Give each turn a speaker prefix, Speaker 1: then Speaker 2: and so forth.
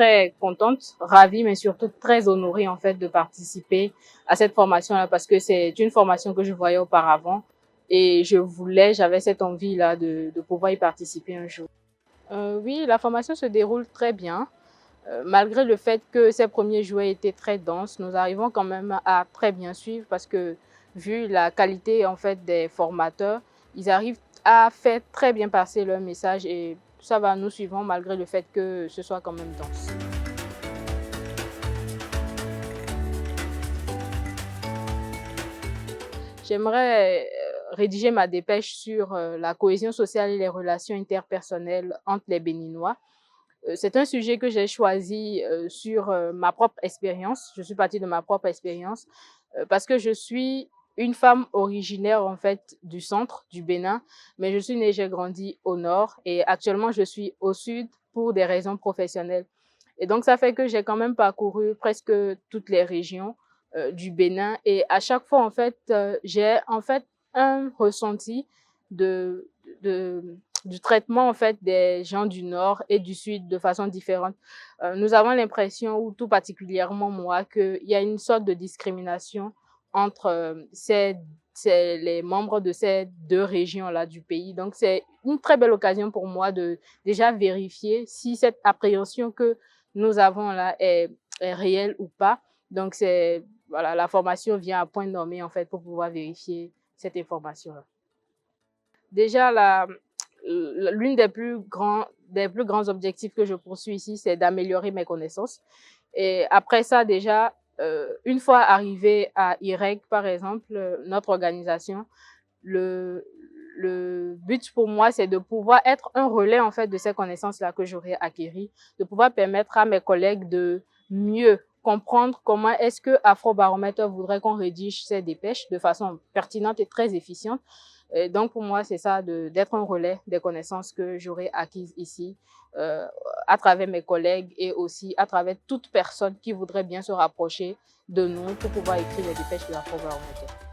Speaker 1: très contente, ravie, mais surtout très honorée en fait de participer à cette formation-là parce que c'est une formation que je voyais auparavant et j'avais cette envie-là de pouvoir y participer un jour. Oui, la formation se déroule très bien. Malgré le fait que ces premiers jours étaient très denses, nous arrivons quand même à très bien suivre parce que vu la qualité en fait des formateurs, ils arrivent à faire très bien passer leur message et ça va, nous suivons malgré le fait que ce soit quand même dense. J'aimerais rédiger ma dépêche sur la cohésion sociale et les relations interpersonnelles entre les Béninois. C'est un sujet que j'ai choisi sur ma propre expérience. Je suis partie de ma propre expérience parce que je suis une femme originaire en fait du centre du Bénin, mais je suis née, j'ai grandi au nord et actuellement je suis au sud pour des raisons professionnelles. Et donc ça fait que j'ai quand même parcouru presque toutes les régions du Bénin et à chaque fois en fait j'ai en fait un ressenti de, de du traitement en fait des gens du Nord et du Sud de façon différente. Nous avons l'impression, ou tout particulièrement moi, qu'il y a une sorte de discrimination entre les membres de ces deux régions-là du pays. Donc c'est une très belle occasion pour moi de déjà vérifier si cette appréhension que nous avons là est réelle ou pas. Donc c'est voilà, la formation vient à point nommé en fait pour pouvoir vérifier cette information-là. Déjà, l'une des plus grands objectifs que je poursuis ici, c'est d'améliorer mes connaissances. Et après ça, déjà, une fois arrivé à IREG, par exemple, notre organisation, le, le but pour moi, c'est de pouvoir être un relais, en fait, de ces connaissances-là que j'aurais acquéries, de pouvoir permettre à mes collègues de mieux comprendre comment est-ce que Afrobaromètre voudrait qu'on rédige ces dépêches de façon pertinente et très efficiente. Et donc, pour moi, c'est ça, d'être un relais des connaissances que j'aurais acquises ici euh, à travers mes collègues et aussi à travers toute personne qui voudrait bien se rapprocher de nous pour pouvoir écrire les dépêches de l'Afrobaromètre.